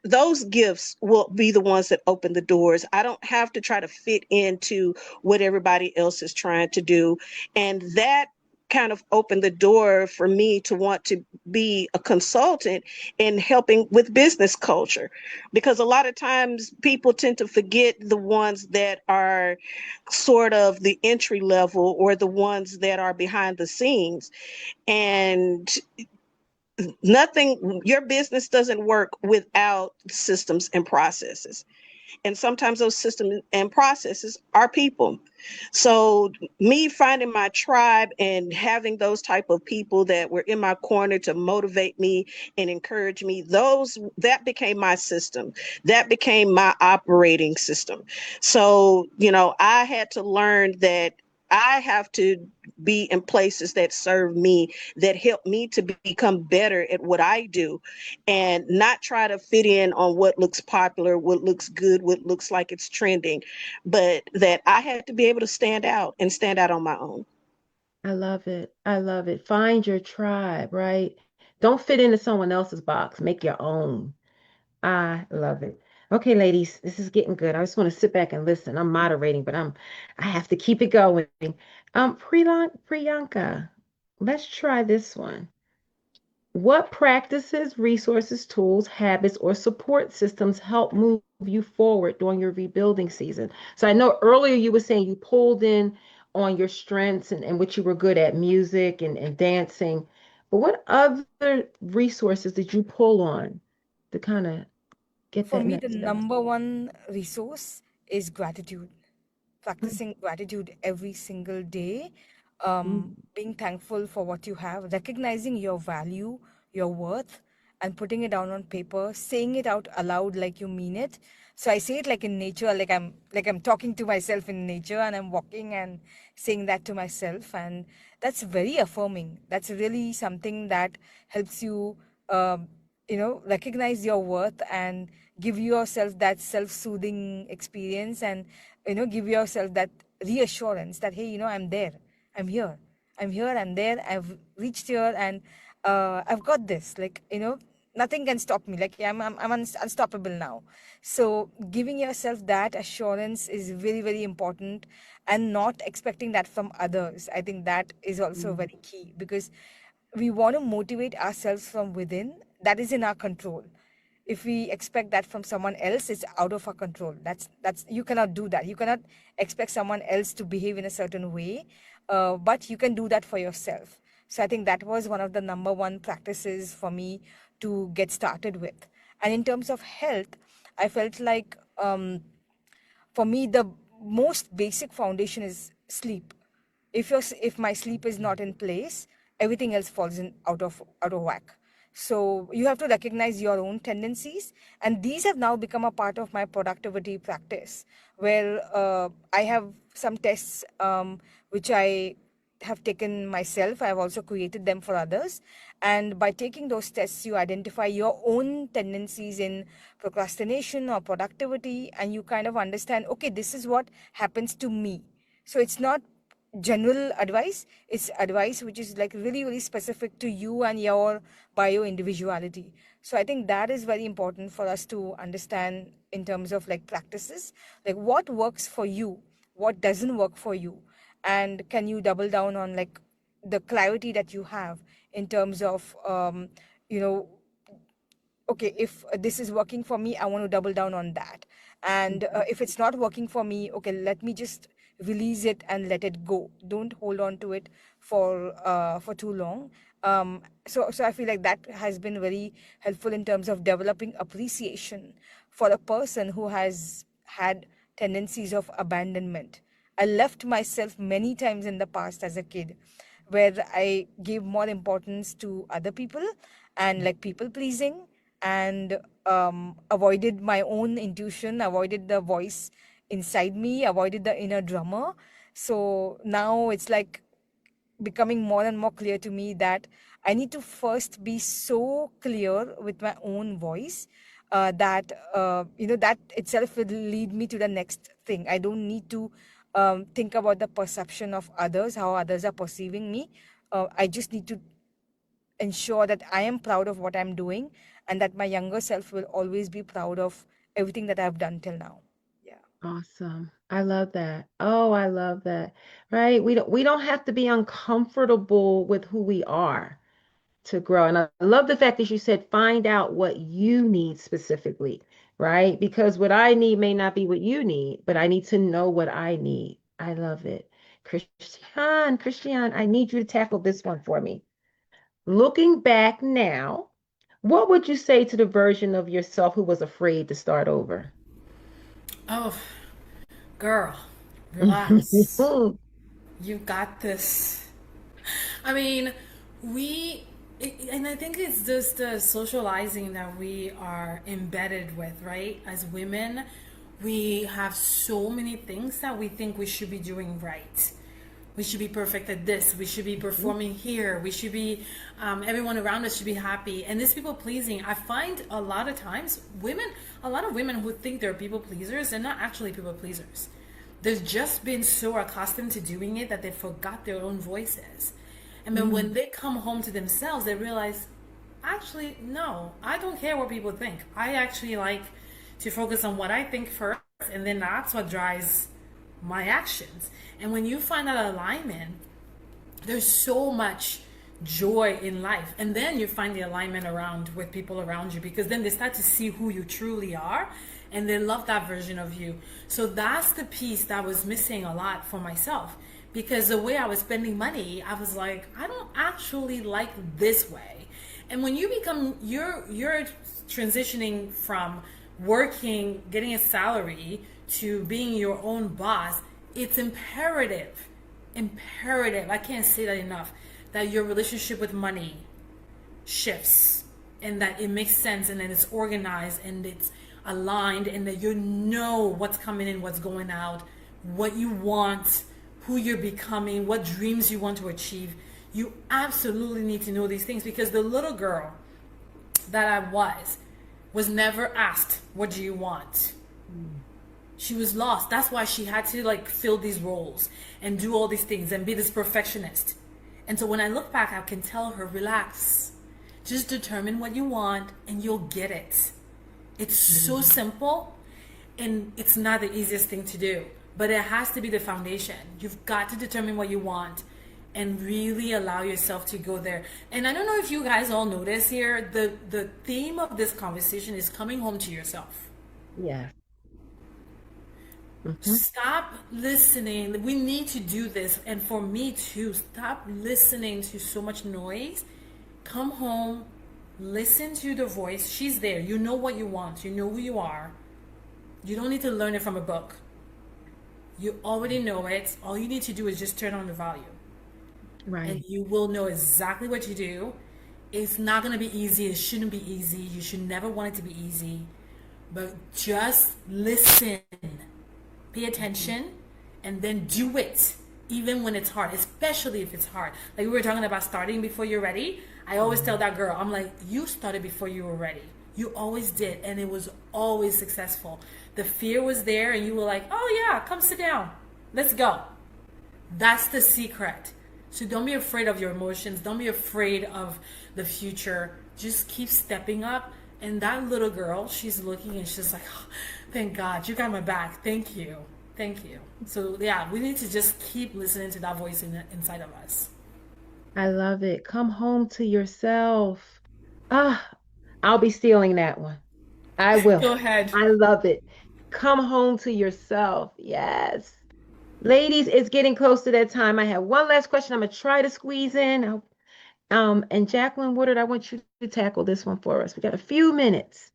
those gifts will be the ones that open the doors. I don't have to try to fit into what everybody else is trying to do. And that kind of opened the door for me to want to be a consultant in helping with business culture, because a lot of times people tend to forget the ones that are sort of the entry level or the ones that are behind the scenes. And your business doesn't work without systems and processes. And sometimes those systems and processes are people. So me finding my tribe and having those type of people that were in my corner to motivate me and encourage me, that became my system. That became my operating system. So, I had to learn that I have to be in places that serve me, that help me to become better at what I do, and not try to fit in on what looks popular, what looks good, what looks like it's trending, but that I had to be able to stand out and stand out on my own. I love it. I love it. Find your tribe, right? Don't fit into someone else's box. Make your own. I love it. Okay, ladies, this is getting good. I just want to sit back and listen. I'm moderating, but I have to keep it going. Priyanka, let's try this one. What practices, resources, tools, habits, or support systems help move you forward during your rebuilding season? So I know earlier you were saying you pulled in on your strengths and what you were good at, music and dancing. But what other resources did you pull on to kind of get For that me, the next step? number one resource is gratitude. Practicing gratitude every single day, Mm, being thankful for what you have, recognizing your value, your worth, and putting it down on paper, saying it out aloud like you mean it. So I say it like in nature, like I'm talking to myself in nature, and I'm walking and saying that to myself, and that's very affirming. That's really something that helps you, um, recognize your worth and give yourself that self-soothing experience, and give yourself that reassurance that, hey, I'm there, I'm here, I'm there, I've reached here, and I've got this, like, nothing can stop me, like, yeah, I'm unstoppable now. So giving yourself that assurance is very, very important, and not expecting that from others. I think that is also mm, very key, because we want to motivate ourselves from within. That is in our control. If we expect that from someone else, it's out of our control. That's you cannot do that. You cannot expect someone else to behave in a certain way, but you can do that for yourself. So I think that was one of the number one practices for me to get started with. And in terms of health, I felt like for me the most basic foundation is sleep. If my sleep is not in place, everything else falls in out of whack. So you have to recognize your own tendencies, and these have now become a part of my productivity practice, where I have some tests which I have taken myself. I've also created them for others. And by taking those tests, you identify your own tendencies in procrastination or productivity, and you kind of understand, okay, this is what happens to me. So it's not general advice, it's advice which is like really, really specific to you and your bio individuality. So I think that is very important for us to understand in terms of like practices, like what works for you, what doesn't work for you, and can you double down on like the clarity that you have in terms of you know okay, if this is working for me, I want to double down on that. And if it's not working for me, okay, let me just release it and let it go. Don't hold on to it for too long. So I feel like that has been very helpful in terms of developing appreciation for a person who has had tendencies of abandonment. I left myself many times in the past as a kid, where I gave more importance to other people and like people pleasing, and avoided my own intuition, avoided the voice inside me, avoided the inner drummer. So now it's like becoming more and more clear to me that I need to first be so clear with my own voice, that that itself will lead me to the next thing. I don't need to think about the perception of others, how others are perceiving me. I just need to ensure that I am proud of what I'm doing, and that my younger self will always be proud of everything that I've done till now. Yeah. Awesome. I love that. Oh, I love that. Right? We don't have to be uncomfortable with who we are to grow. And I love the fact that you said find out what you need specifically, right? Because what I need may not be what you need, but I need to know what I need. I love it. Christian, I need you to tackle this one for me. Looking back now, what would you say to the version of yourself who was afraid to start over? Oh, girl, relax. You got this. I mean, and I think it's just the socializing that we are embedded with, right? As women, we have so many things that we think we should be doing right. We should be perfect at this. We should be performing here. We should be, everyone around us should be happy. And this people pleasing, I find a lot of times a lot of women who think they're people pleasers, they're not actually people pleasers. They've just been so accustomed to doing it that they forgot their own voices. And then when they come home to themselves, they realize, actually, no, I don't care what people think. I actually like to focus on what I think first, and then that's what drives my actions. And when you find that alignment, there's so much joy in life. And then you find the alignment around with people around you, because then they start to see who you truly are and they love that version of you. So that's the piece that was missing a lot for myself, because the way I was spending money, I was like, I don't actually like this way. And when you're transitioning from working, getting a salary, to being your own boss, it's imperative, I can't say that enough, that your relationship with money shifts, and that it makes sense, and then it's organized and it's aligned, and that you know what's coming in, what's going out, what you want, who you're becoming, what dreams you want to achieve. You absolutely need to know these things, because the little girl that I was never asked, what do you want? She was lost. That's why she had to like fill these roles and do all these things and be this perfectionist. And so when I look back, I can tell her, relax, just determine what you want and you'll get it. It's so simple, and it's not the easiest thing to do, but it has to be the foundation. You've got to determine what you want, and really allow yourself to go there. And I don't know if you guys all notice here, the theme of this conversation is coming home to yourself. Yes. Hmm. Stop listening. We need to do this. And for me too, stop listening to so much noise. Come home, listen to the voice. She's there. You know what you want, you know who you are. You don't need to learn it from a book. You already know it. All you need to do is just turn on the volume. Right. And you will know exactly what you do. It's not going to be easy. It shouldn't be easy. You should never want it to be easy. But just listen, pay attention, and then do it, even when it's hard, especially if it's hard. Like we were talking about starting before you're ready. I always tell that girl, I'm like, you started before you were ready. You always did, and it was always successful. The fear was there, and you were like, oh yeah, come sit down. Let's go. That's the secret. So don't be afraid of your emotions. Don't be afraid of the future. Just keep stepping up. And that little girl, she's looking and she's like, oh, thank God, you got my back. Thank you. Thank you. So yeah, we need to just keep listening to that voice inside of us. I love it. Come home to yourself. Ah, I'll be stealing that one. I will. Go ahead. I love it. Come home to yourself. Yes. Ladies, it's getting close to that time. I have one last question I'm gonna try to squeeze in. And Jacqueline Woodard, I want you to tackle this one for us. We got a few minutes.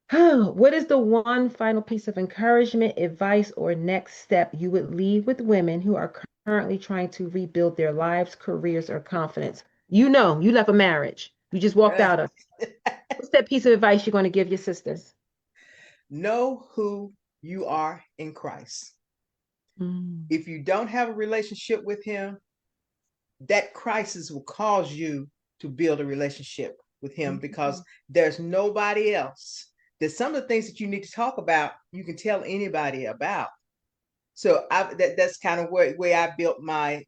What is the one final piece of encouragement, advice, or next step you would leave with women who are currently trying to rebuild their lives, careers, or confidence? You know, you left a marriage. You just walked out of. What's that piece of advice you're going to give your sisters? Know who you are in Christ. Mm. If you don't have a relationship with him, that crisis will cause you to build a relationship with him because there's nobody else. There's some of the things that you need to talk about, you can tell anybody about. So that's kind of where I built my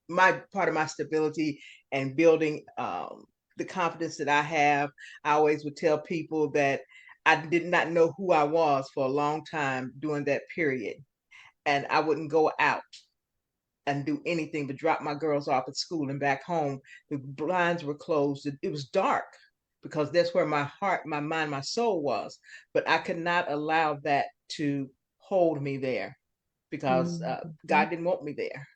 part of my stability and building the confidence that I have. I always would tell people that I did not know who I was for a long time during that period. And I wouldn't go out and do anything but drop my girls off at school and back home. The blinds were closed. It was dark because that's where my heart, my mind, my soul was. But I could not allow that to hold me there because God didn't want me there.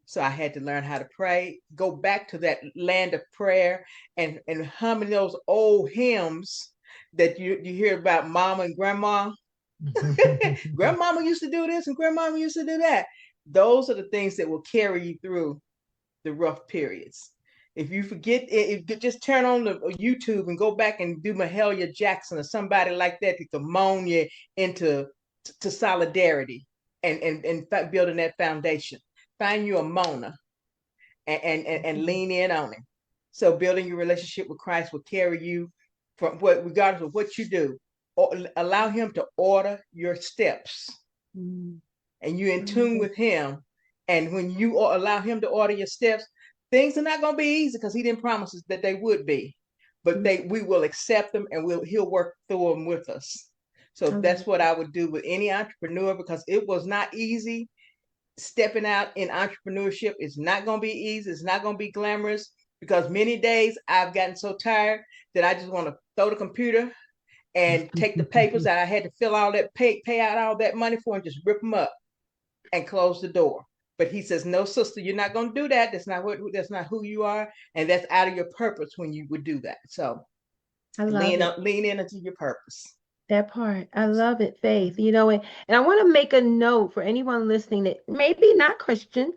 So I had to learn how to pray, go back to that land of prayer and humming those old hymns that you hear about mama and grandma. Grandmama used to do this and grandmama used to do that. Those are the things that will carry you through the rough periods. If you forget, if you just turn on the YouTube and go back and do Mahalia Jackson or somebody like that to moan you into solidarity and building that foundation. Find you a Mona and lean in on him. So building your relationship with Christ will carry you from regardless of what you do. Or allow him to order your steps. And you're in tune with him. And when you allow him to order your steps, things are not going to be easy because he didn't promise us that they would be. But we will accept them and he'll work through them with us. So that's what I would do with any entrepreneur because it was not easy. Stepping out in entrepreneurship is not going to be easy. It's not going to be glamorous because many days I've gotten so tired that I just want to throw the computer and take the papers that I had to fill all that, pay out all that money for and just rip them up and close the door. But he says, no, sister, you're not going to do that. That's not who you are. And that's out of your purpose when you would do that. So lean in into your purpose. That part. I love it, Faith. And I want to make a note for anyone listening that maybe not Christian,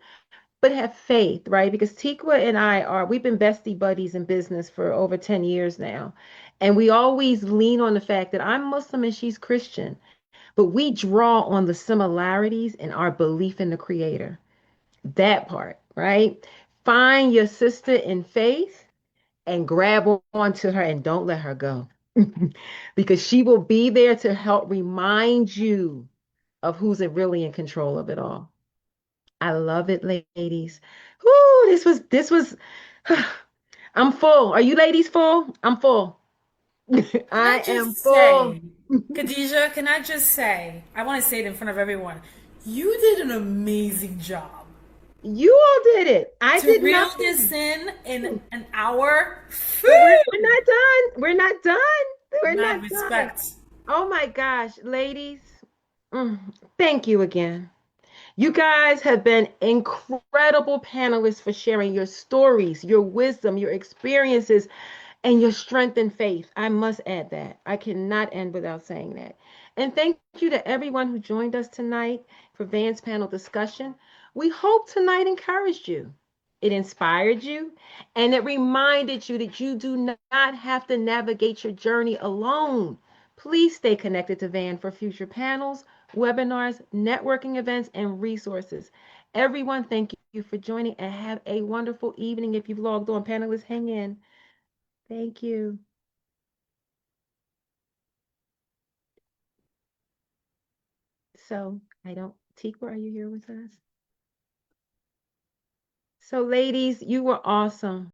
but have faith, right? Because Tikwa and we've been bestie buddies in business for over 10 years now. And we always lean on the fact that I'm Muslim and she's Christian, but we draw on the similarities in our belief in the Creator. That part, right? Find your sister in faith and grab onto her and don't let her go. Because she will be there to help remind you of who's really in control of it all. I love it, ladies. Whoo, this was I'm full. Are you ladies full? I'm full. I am full. Khadijah, can I just say, I want to say it in front of everyone. You did an amazing job. You all did it. I To did reel nothing. this in an hour. But we're not done. We're not done. We're not Mad done. respect. Oh my gosh, ladies. mm, Thank you again. You guys have been incredible panelists for sharing your stories, your wisdom, your experiences, and your strength and faith. I must add that. I cannot end without saying that. And thank you to everyone who joined us tonight for VAAN's panel discussion. We hope tonight encouraged you. It inspired you, and it reminded you that you do not have to navigate your journey alone. Please stay connected to VAAN for future panels, webinars, networking events, and resources. Everyone, thank you for joining and have a wonderful evening. If you've logged on, panelists, hang in. Thank you. So, I don't, Tikwa, are you here with us? So, ladies, you were awesome.